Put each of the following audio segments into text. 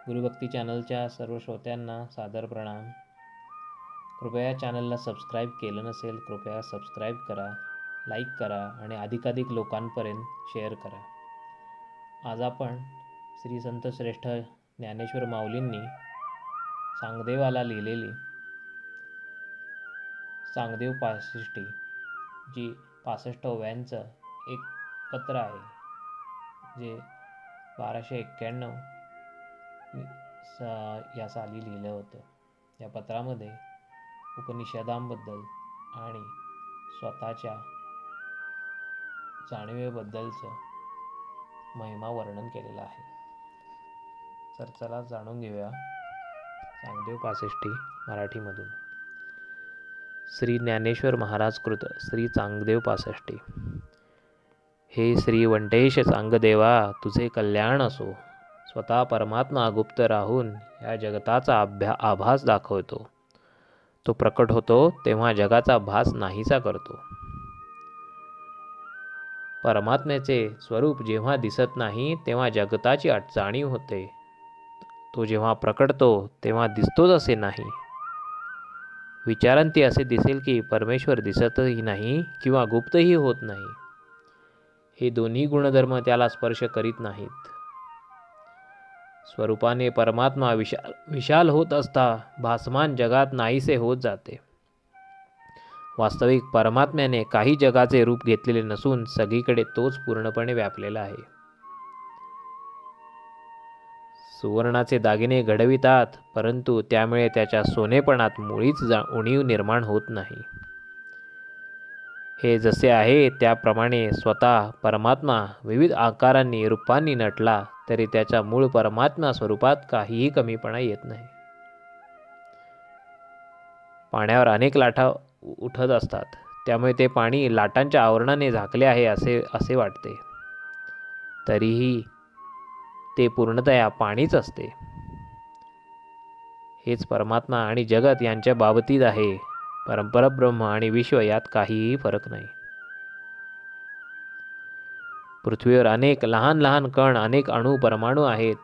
गुरुभक्ती चॅनलच्या सर्व श्रोत्यांना सादर प्रणाम. कृपया चॅनलला सबस्क्राईब केलं नसेल कृपया सबस्क्राईब करा, लाईक करा आणि अधिकाधिक लोकांपर्यंत शेअर करा. आज आपण श्री संत श्रेष्ठ ज्ञानेश्वर माऊलींनी चांगदेवाला लिहिलेली चांगदेव पासष्टी जी 65व्यांचं एक पत्र आहे, जे 1291 या साली लिहिलं होतं. या पत्रामध्ये उपनिषदांबद्दल आणि स्वतःच्या जाणीवेबद्दलचं महिमा वर्णन केलेलं आहे. तर चला जाणून घेऊया चांगदेव पासष्टी मराठीमधून. श्री ज्ञानेश्वर महाराज कृत श्री चांगदेव पासष्टी. हे श्री वंटेश चांगदेवा, तुझे कल्याण असो. स्वतः परमात्मा गुप्त राहून या जगताचा आभास दाखवतो. तो प्रकट होतो तेव्हा जगाचा भास नाहीसा करतो. परमात्म्याचे स्वरूप जेव्हा दिसत नाही तेव्हा जगताची जाणीव होते. तो जेव्हा प्रकटतो तेव्हा दिसतोच असे नाही. विचारांती असे दिसेल की परमेश्वर दिसतही नाही किंवा गुप्तही होत नाही. हे दोन्ही गुणधर्म त्याला स्पर्श करीत नाहीत. स्वरूपाने परमात्मा विशाल होत असता भासमान जगात नाहीसे होत जाते. वास्तविक परमात्म्याने काही जगाचे रूप घेतलेले नसून सगळीकडे तोच पूर्णपणे व्यापलेला आहे. सुवर्णाचे दागिने घडवितात, परंतु त्यामुळे त्याच्या सोनेपणात मुळीच उणीव निर्माण होत नाही. हे जसे आहे त्याप्रमाणे स्वतः परमात्मा विविध आकारांनी रूपांनी नटला तरी त्याच्या मूळ परमात्मा स्वरूपात काहीही कमीपणा येत नाही. पाण्यावर अनेक लाटा उठत असतात, त्यामुळे ते पाणी लाटांच्या आवरणाने झाकले आहे असे वाटते. तरीही ते पूर्णतया पाणीच असते. हेच परमात्मा आणि जगत यांच्या बाबतीत आहे. परब्रह्म आणि विश्व यात काहीही फरक नाही. पृथ्वीवर अनेक लहान लहान कण, अनेक अणू, परमाणू आहेत.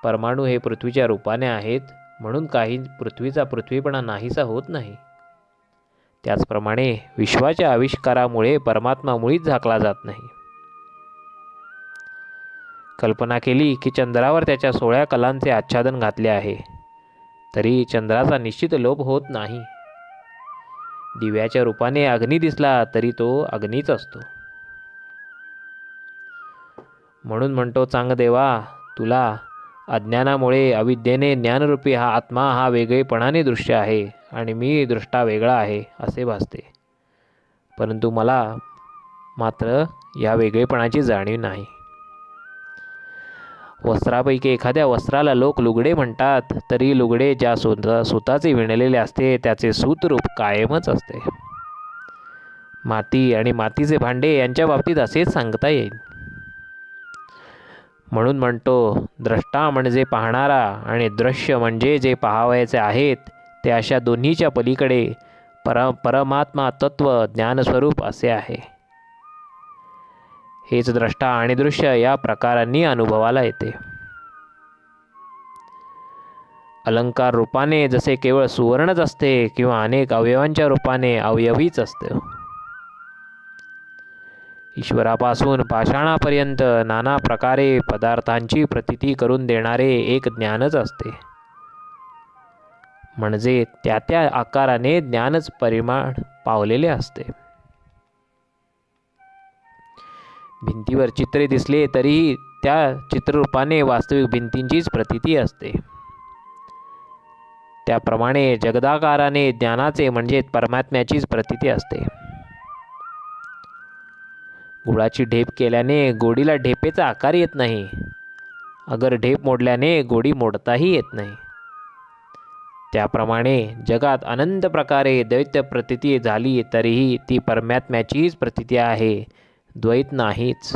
परमाणू हे पृथ्वीच्या रूपाने आहेत, म्हणून काही पृथ्वीचा पृथ्वीपणा नाहीसा होत नाही. त्याचप्रमाणे विश्वाच्या आविष्कारामुळे परमात्मा मुळीच झाकला जात नाही. कल्पना केली की चंद्रावर त्याच्या 16 कलांचे आच्छादन घातले आहे, तरी चंद्राचा निश्चित लोप होत नाही. दिव्याच्या रूपाने अग्नी दिसला तरी तो अग्नीच असतो. म्हणून म्हणतो चांगदेवा, तुला अज्ञानामुळे अविद्येने ज्ञानरूपी हा आत्मा हा वेगळेपणाने दृश्य आहे आणि मी दृष्टा वेगळा आहे असे भासते. परंतु मला मात्र या वेगळेपणाची जाणीव नाही. वस्त्रापैकी एखाद्या वस्त्राला लोक लुगडे म्हणतात, तरी लुगडे ज्या सुताचे विणलेले असते त्याचे सूतरूप कायमच असते. माती आणि मातीचे भांडे यांच्या बाबतीत असेच सांगता येईल. म्हणून म्हणतो, द्रष्टा म्हणजे पाहणारा आणि दृश्य म्हणजे जे पाहावयाचे आहेत ते अशा दोन्हीच्या पलीकडे परमात्मा तत्व ज्ञानस्वरूप असे आहे. हेच द्रष्टा आणि दृश्य या प्रकारांनी अनुभवाला येते. अलंकार रूपाने जसे केवळ सुवर्णच असते किंवा अनेक अवयवांच्या रूपाने अवयवीच असते. ईश्वरापासून पाषाणापर्यंत नाना प्रकारे पदार्थांची प्रतीती करून देणारे एक ज्ञानच असते. म्हणजे त्या त्या आकाराने ज्ञानच परिमाण पावलेले असते. भिंतीवर चित्रे दिसले तरीही त्या चित्ररूपाने वास्तविक भिंतींचीच प्रतीती असते. त्याप्रमाणे जगदाकाराने ज्ञानाचे म्हणजे परमात्म्याचीच प्रतीती असते. गुळाची ढेप केल्याने गोडीला ढेपेचा आकार येत नाही. अगर ढेप मोडल्याने गोडी मोडताही येत नाही. त्याप्रमाणे जगात अनंत प्रकारे द्वैत प्रतीती झाली तरीही ती परमात्म्याचीच प्रतीती आहे, द्वैत नाहीच.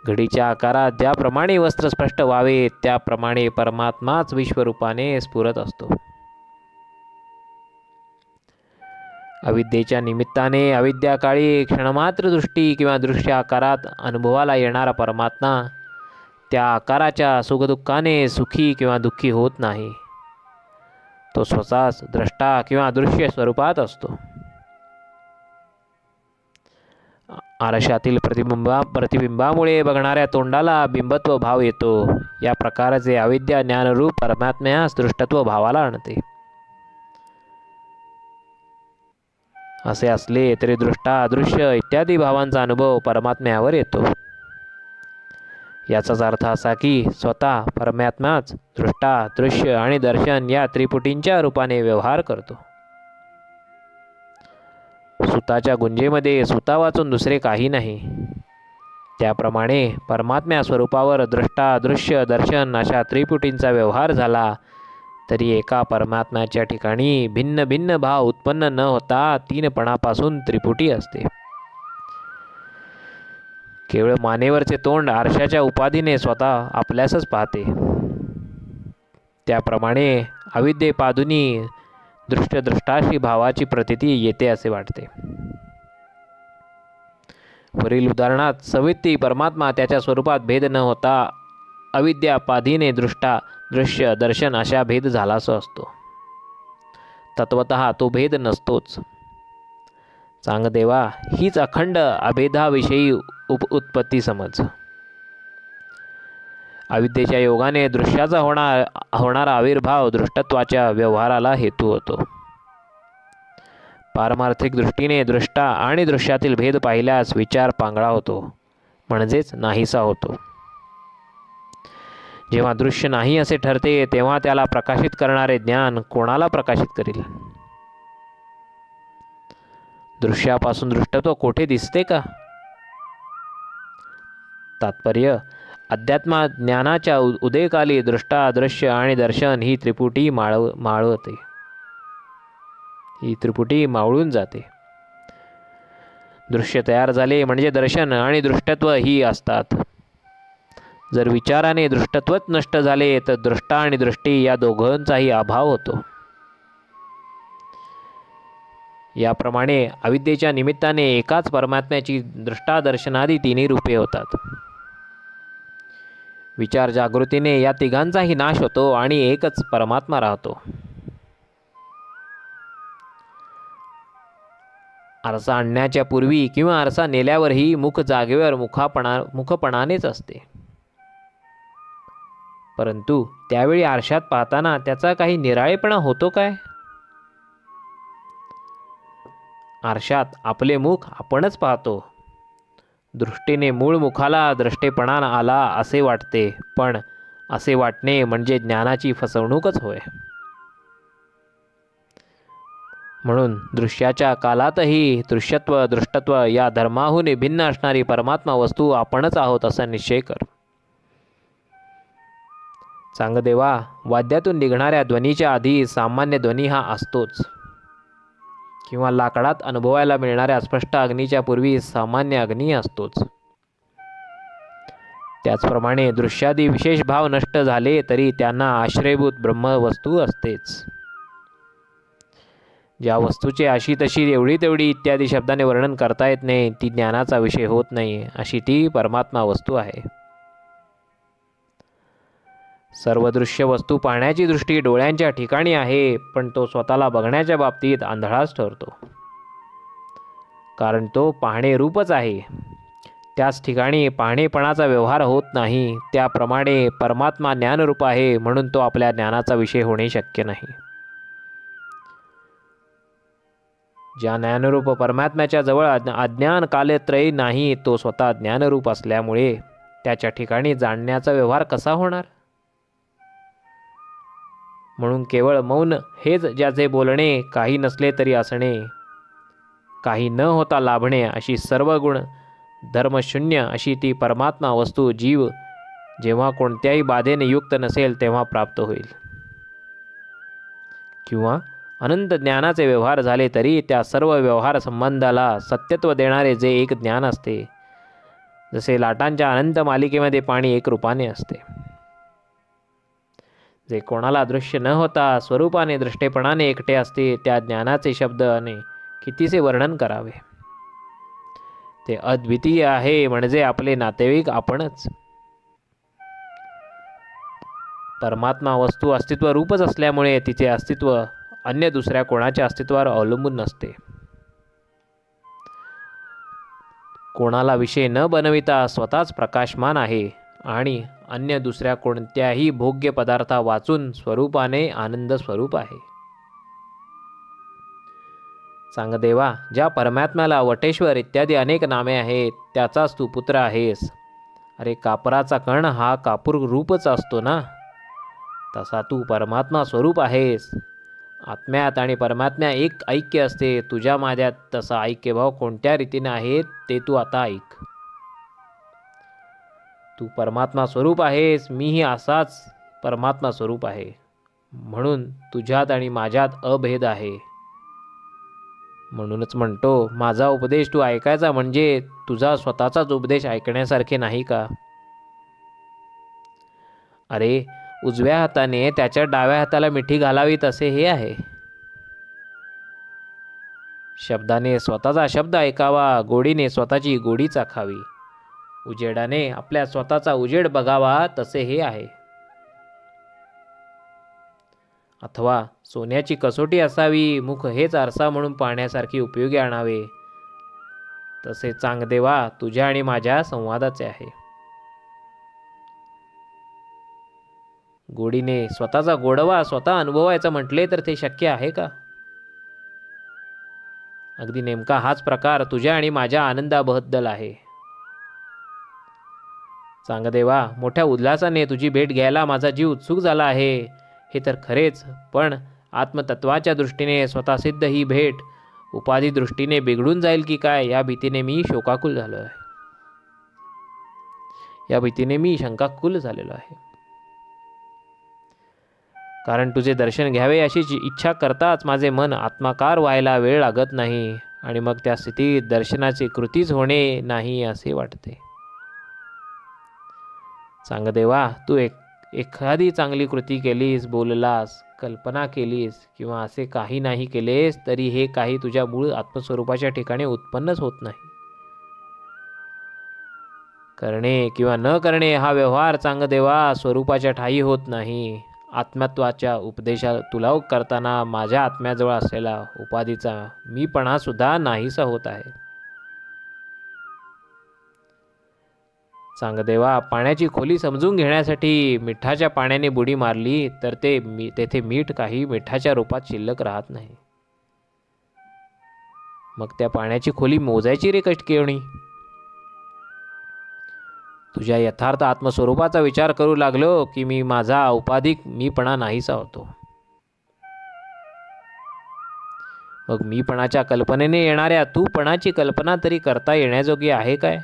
घडीच्या आकारात ज्याप्रमाणे वस्त्र स्पष्ट व्हावे त्याप्रमाणे परमात्माच विश्वरूपाने स्फुरत असतो. अविद्येच्या निमित्ताने अविद्याकाळी क्षणमात्र दृष्टी किंवा दृश्य आकारात अनुभवाला येणारा परमात्मा त्या आकाराच्या सुखदुःखाने सुखी किंवा दुःखी होत नाही. तो स्वतःच द्रष्टा किंवा दृश्य स्वरूपात असतो. आरशातील प्रतिबिंबामुळे बघणाऱ्या तोंडाला बिंबत्व भाव येतो. या प्रकारचे अविद्या ज्ञानरूप परमात्म्यास दृष्टत्व भावाला आणते. असे असले तरी दृष्टा अदृश्य इत्यादी भावांचा अनुभव परमात्म्यावर येतो. याचाच अर्थ असा की स्वतः परमात्माच दृष्टा, दृश्य आणि दर्शन या त्रिपुटींच्या रूपाने व्यवहार करतो. सुताच्या गुंजेमध्ये सुता वाचून दुसरे काही नाही. त्याप्रमाणे परमात्म्या स्वरूपावर दृष्टा, दृश्य, दर्शन अशा त्रिपुटींचा व्यवहार झाला तरी एका परमात्म्याच्या ठिकाणी भिन्न भिन्न भाव उत्पन्न न होता तीनपणापासून त्रिपुटी असते. केवळ मानेवरचे तोंड आरशाच्या उपाधीने स्वतः आपल्यासच पाहते. त्याप्रमाणे अविद्येपाधुनी दृष्टाशी भावाची प्रतीती येते असे वाटते. वरील उदाहरणात सवित्ती परमात्मा त्याच्या स्वरूपात भेद न होता अविद्यापाधीने दृष्टा, दृश्य, दर्शन अशा भेद झालासा असतो. तत्वतः तो भेद नसतोच. चांगदेवा, हीच अखंड अभेदाविषयी उत्पत्ती समज. अविद्येच्या योगाने दृश्याचा होणारा आविर्भाव दृष्टत्वाच्या व्यवहाराला हेतू होतो. पारमार्थिक दृष्टीने दृष्टा आणि दृश्यातील भेद पाहिल्यास विचार पांगळा होतो, म्हणजेच नाहीसा होतो. जेव्हा दृश्य नाही असे ठरते तेव्हा त्याला प्रकाशित करणारे ज्ञान कोणाला प्रकाशित करील? दृश्यापासून दृष्टत्व कोठे दिसते का? तात्पर्य, अध्यात्मा ज्ञानाच्या उदयकाली दृष्टा, दृश्य आणि दर्शन ही त्रिपुटी माळवते. ही त्रिपुटी मावळून जाते. दृश्य तयार झाले म्हणजे दर्शन आणि दृष्टत्व ही असतात. जर विचाराने दृष्टत्वच नष्ट झाले तर दृष्टा आणि दृष्टी या दोघांचाही अभाव होतो. याप्रमाणे अविद्येच्या निमित्ताने एकाच परमात्म्याची दृष्टा, दर्शनादी तिन्ही रूपे होतात. विचार जागृतीने या तिघांचाही नाश होतो आणि एकच परमात्मा राहतो. आरसा आणण्याच्या पूर्वी किंवा आरसा नेल्यावरही मुख जागेवर मुखपणानेच असते. परंतु त्यावेळी आरशात पाहताना त्याचा काही निराळेपणा होतो काय? आरशात आपले मुख आपणच पाहतो. दृष्टीने मूळ मुखाला द्रष्टेपणा आला असे वाटते, पण असे वाटणे म्हणजे ज्ञानाची फसवणूकच होय. म्हणून दृश्याच्या कालातही दृश्यत्व, दृष्टत्व या धर्माहून भिन्न असणारी परमात्मा वस्तू आपणच आहोत असा निश्चय कर. चांगदेवा, वाद्यातून निघणाऱ्या ध्वनीच्या आधी सामान्य ध्वनी हा असतोच, किंवा लाकडात अनुभवायला मिळणाऱ्या स्पष्ट अग्नीच्या पूर्वी सामान्य अग्नी असतोच. त्याचप्रमाणे दृश्यादी विशेष भाव नष्ट झाले तरी त्यांना आश्रयभूत ब्रह्मवस्तू असतेच. ज्या वस्तूचे अशी तशी, एवढी तेवढी इत्यादी शब्दाने वर्णन करता येत नाही, ती ज्ञानाचा विषय होत नाही, अशी ती परमात्मा वस्तू आहे. सर्व दृश्य वस्तू पाहण्याची दृष्टी डोळ्यांच्या ठिकाणी आहे, पण तो स्वतःला बघण्याच्या बाबतीत आंधळाच ठरतो. कारण तो पाहणे रूपच आहे. त्याच ठिकाणी पाहणेपणाचा व्यवहार होत नाही. त्याप्रमाणे परमात्मा ज्ञानरूप आहे, म्हणून तो आपल्या ज्ञानाचा विषय होणे शक्य नाही. ज्या ज्ञानरूप परमात्म्याच्या जवळ अज्ञान कालत्रयी नाही, तो स्वतः ज्ञानरूप असल्यामुळे त्याच्या ठिकाणी जाणण्याचा व्यवहार कसा होणार? म्हणून केवळ मौन हेच ज्याचे बोलणे, काही नसले तरी असणे, काही न होता लाभणे, अशी सर्व गुण धर्मशून्य अशी ती परमात्मा वस्तू जीव जेव्हा कोणत्याही बाधेने युक्त नसेल तेव्हा प्राप्त होईल. किंवा अनंत ज्ञानाचे व्यवहार झाले तरी त्या सर्व व्यवहार संबंधाला सत्यत्व देणारे जे एक ज्ञान असते, जसे लाटांच्या अनंत मालिकेमध्ये पाणी एक रूपाने असते, जे कोणाला दृश्य न होता स्वरूपाने दृष्टेपणाने एकटे असते, त्या ज्ञानाचे शब्दाने कितीसे वर्णन करावे. ते अद्वितीय आहे, म्हणजे आपले नातेवाईक आपणच. परमात्मा वस्तू अस्तित्व रूपच असल्यामुळे तिचे अस्तित्व अन्य दुसऱ्या कोणाच्या अस्तित्वावर अवलंबून नसते. कोणाला विषय न बनविता स्वतःच प्रकाशमान आहे आणि अन्य दुसऱ्या कोणत्याही भोग्य पदार्था वाचून स्वरूपाने आनंद स्वरूप आहे. चांगदेवा, ज्या परमात्म्याला वटेश्वर इत्यादी अनेक नामे आहेत त्याचाच तू पुत्र आहेस. अरे कापराचा कण हा कापूर रूपच असतो ना, तसा तू परमात्मा स्वरूप आहेस. आत्म्यात आणि परमात्म्या एक ऐक्य असते. तुझ्या माझ्यात तसा ऐक्यभाव कोणत्या रीतीने आहे ते तू आता ऐक. तू परमात्मा स्वरूप आहेस, मीही असाच परमात्मा स्वरूप आहे. म्हणून तुझ्यात आणि माझ्यात अभेद आहे. म्हणूनच म्हणतो, माझा उपदेश तू ऐकायचा म्हणजे तुझा स्वतःचाच उपदेश ऐकण्यासारखे नाही का? अरे उजव्या हाताने त्याच्या डाव्या हाताला मिठी घालावी तसे हे आहे. शब्दाने स्वतःचा शब्द ऐकावा, गोडीने स्वतःची गोडी चाखावी, उजेडाने आपल्या स्वतःचा उजेड बघावा तसे हे आहे. अथवा सोन्याची कसोटी असावी, मुख हेच आरसा म्हणून पाहण्यासारखी उपयोगी आणावे, तसे चांगदेवा तुझ्या आणि माझ्या संवादाचे आहे. गोडीने स्वतःचा गोडवा स्वतः अनुभवायचा म्हटले तर ते शक्य आहे का? अगदी नेमका हाच प्रकार तुझ्या आणि माझ्या आनंदाबद्दल आहे. चांगदेवा, मोठ्या उल्हासाने तुझी भेट घ्यायला माझा जीव उत्सुक झाला आहे हे तर खरेच, पण आत्मतत्वाच्या दृष्टीने स्वतः सिद्ध ही भेट उपाधी दृष्टीने बिघडून जाईल की काय या भीतीने मी शोकाकुल झालो आहे. या भीतीने मी शंकाकुल झालेलो आहे. कारण तुझे दर्शन घ्यावे अशी इच्छा करताच माझे मन आत्माकार व्हायला वेळ लागत नाही आणि मग त्या स्थितीत दर्शनाची कृतीच होणे नाही असे वाटते. चांगदेवा, तू एखादी चांगली कृती केलीस, बोललास, कल्पना केलीस किंवा असे काही नाही केलेस तरी हे काही तुझ्या मूळ आत्मस्वरूपाच्या ठिकाणी उत्पन्नच होत नाही. करणे किंवा न करणे हा व्यवहार चांगदेवा स्वरूपाच्या ठायी होत नाही. आत्मत्वाच्या उपदेशा तुला करताना माझ्या आत्म्याजवळ असलेला उपाधीचा मीपणा सुद्धा नाहीसा होत आहे. चांगदेवा, पाण्याची खोली समजून घेण्यासाठी मिठाच्या पाण्याने बुडी मारली तर तेथे मीठ काही मिठाच्या रूपात शिल्लक राहत नाही. मग त्या पाण्याची खोली मोजायची रे कष्टकेवणी. तुझ्या यथार्थ आत्मस्वरूपाचा विचार करू लागलो की मी माझा औपाधिक मीपणा नाहीसा होतो. मग मीपणाच्या कल्पनेने येणाऱ्या तूपणाची कल्पना तरी करता येण्याजोगी आहे काय?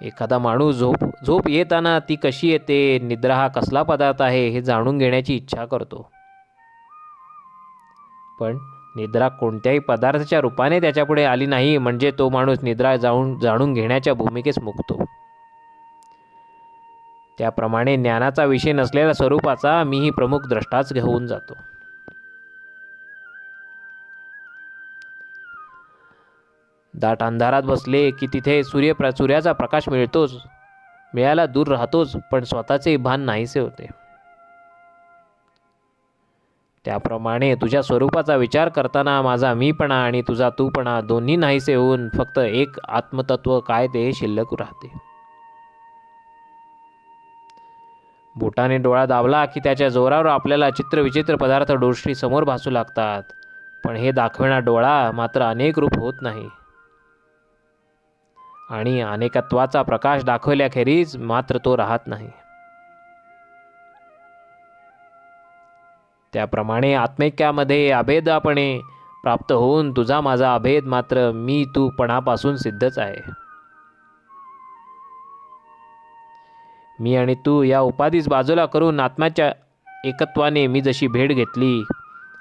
एखादा माणूस झोप येताना ती कशी येते, निद्रा हा कसला पदार्थ आहे हे जाणून घेण्याची इच्छा करतो. पण निद्रा कोणत्याही पदार्थाच्या रूपाने त्याच्यापुढे आली नाही म्हणजे तो माणूस निद्रा जाणून घेण्याच्या भूमिकेस मुकतो. त्याप्रमाणे ज्ञानाचा विषय नसलेल्या स्वरूपाचा मीही प्रमुख द्रष्टाच घेऊन जातो. दाट अंधारात बसले की तिथे सूर्याचा प्रकाश मिळायला दूर राहतोच, पण स्वतःचे भान नाहीसे होते. त्याप्रमाणे तुझ्या स्वरूपाचा विचार करताना माझा मीपणा आणि तुझा तूपणा दोन्ही नाहीसे होऊन फक्त एक आत्मतत्व काय ते शिल्लक राहते. बोटाने डोळा दाबला की त्याच्या जोरावर आपल्याला चित्रविचित्र पदार्थ डोळशी समोर भासू लागतात, पण हे दाखविणारा डोळा मात्र अनेक रूप होत नाही आणि अनेकत्वाचा प्रकाश दाखवल्याखेरीज मात्र तो राहत नाही. त्याप्रमाणे आत्मैक्यामध्ये अभेदापणे प्राप्त होऊन तुझा माझा अभेद मात्र मी तू पणापासून सिद्धच आहे. मी आणि तू या उपाधीस बाजूला करून आत्म्याच्या एकत्वाने मी जशी भेट घेतली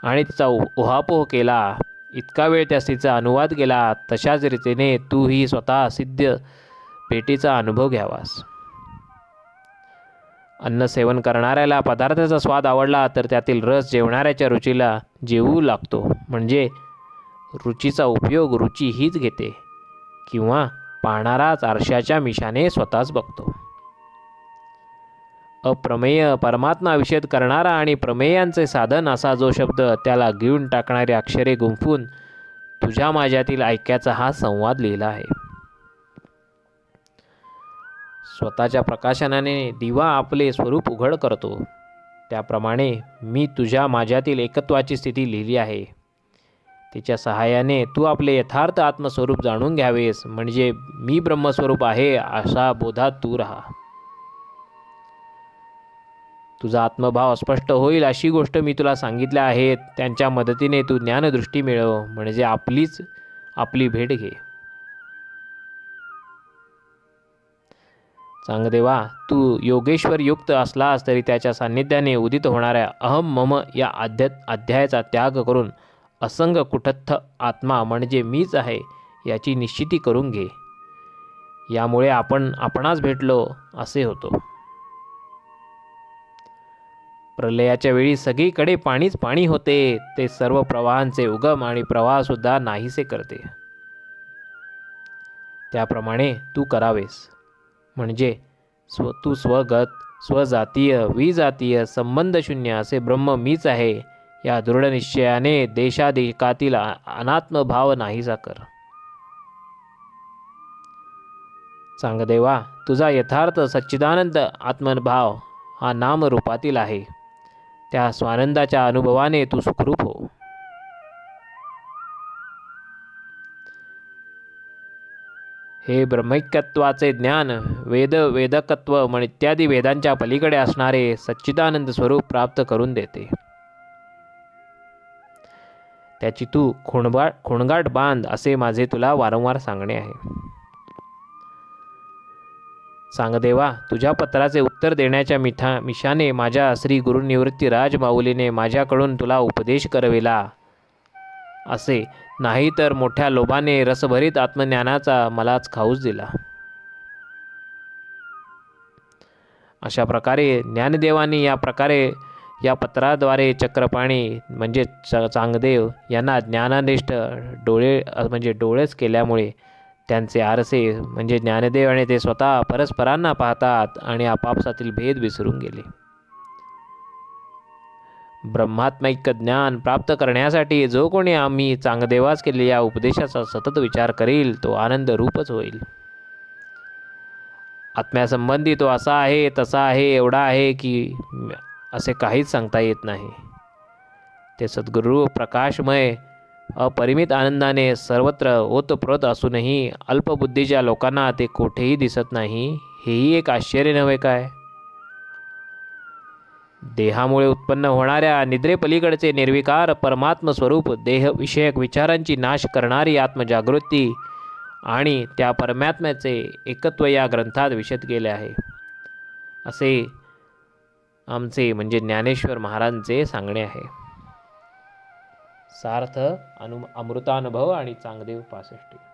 आणि तिचा उहापोह केला, इतका वेळ त्या स्थितीचा अनुवाद केला, तशाच रीतीने तू ही स्वतः सिद्ध भेटीचा अनुभव घ्यावास. अन्न सेवन करणाऱ्याला पदार्थाचा स्वाद आवडला तर त्यातील रस जेवणाऱ्याच्या रुचीला जेवू लागतो. म्हणजे रुचीचा उपयोग रुची हीच घेते किंवा पाहणाराच आरशाच्या मिशाने स्वतःच बघतो. अप्रमेय परमात्मा विषद करणारा आणि प्रमेयांचे साधन असा जो शब्द त्याला गिळून टाकणारी अक्षरे गुंफून तुझ्या माझ्यातील ऐक्याचा हा संवाद लिहिला आहे. स्वतःच्या प्रकाशनाने दिवा आपले स्वरूप उघड करतो, त्याप्रमाणे मी तुझ्या माझ्यातील एकत्वाची स्थिती लिहिली आहे. तिच्या सहाय्याने तू आपले यथार्थ आत्मस्वरूप जाणून घ्यावेस, म्हणजे मी ब्रह्मस्वरूप आहे अशा बोधात तू राहा. तुझा आत्मभाव स्पष्ट होईल अशी गोष्ट मी तुला सांगितल्या आहेत. त्यांच्या मदतीने तू ज्ञानदृष्टी मिळव, म्हणजे आपली भेट घे. चांगदेवा, तू योगेश्वर युक्त असलास तरी त्याच्या सान्निध्याने उदित होणाऱ्या अहम मम या अध्यायाचा त्याग करून असंग कुटस्थ आत्मा म्हणजे मीच आहे याची निश्चिती करून घे. यामुळे आपण आपणास भेटलो असे होतो. प्रलयाच्या वेळी सगळीकडे पाणीच पाणी होते, ते सर्व प्रवाहांचे उगम आणि प्रवाहसुद्धा नाहीसे करते. त्याप्रमाणे तू करावेस, म्हणजे तू स्वगत, स्वजातीय, विजातीय, संबंधशून्य असे ब्रह्म मीच आहे या दृढ निश्चयाने देशादेकातील अनात्मभाव नाहीसा कर. चांगदेवा, तुझा यथार्थ सच्चिदानंद आत्मभाव हा नामरूपातील आहे. त्या स्वानंदाच्या अनुभवाने तू सुखरूप हो. हे ब्रह्मैक्यत्वाचे ज्ञान वेदकत्व इत्यादी वेदांच्या पलीकडे असणारे सच्चिदानंद स्वरूप प्राप्त करून देते. त्याची तू खुणगाट बांध असे माझे तुला वारंवार सांगणे आहे. चांगदेवा, तुझ्या पत्राचे उत्तर देण्याच्या मिशाने माझ्या श्री गुरुनिवृत्ती राजमाऊलीने माझ्याकडून तुला उपदेश करविला असे नाही, तर मोठ्या लोभाने रसभरीत आत्मज्ञानाचा मलाच खाऊच दिला. अशा प्रकारे ज्ञानदेवांनी या पत्राद्वारे चक्रपाणी म्हणजे चांगदेव यांना ज्ञानानिष्ठ डोळेच केल्यामुळे त्यांचे आरसे म्हणजे ज्ञानदेव आणि ते स्वतः परस्परांना पाहतात आणि आपापसातील भेद विसरून गेले. ब्रह्मात्मिक ज्ञान प्राप्त करण्यासाठी जो कोणी आम्ही चांगदेवास केलेल्या उपदेशाचा सतत विचार करील तो आनंद रूपच होईल. आत्म्यासंबंधी तो असा आहे, तसा आहे, एवढा आहे की असे काहीच सांगता येत नाही. ते सद्गुरू प्रकाशमय अपरिमित आनंदाने सर्वत्र ओतप्रोत असूनही अल्पबुद्धीच्या लोकांना ते कोठेही दिसत नाही, हेही एक आश्चर्य नव्हे काय? देहामुळे उत्पन्न होणाऱ्या निद्रेपलीकडचे निर्विकार परमात्म स्वरूप देहविषयक विचारांची नाश करणारी आत्मजागृती आणि त्या परमात्म्याचे एकत्व या ग्रंथात विशद केले आहे असे आमचे म्हणजे ज्ञानेश्वर महाराजांचे सांगणे आहे. सार्थ अमृतानुभव आणि चांगदेव 65.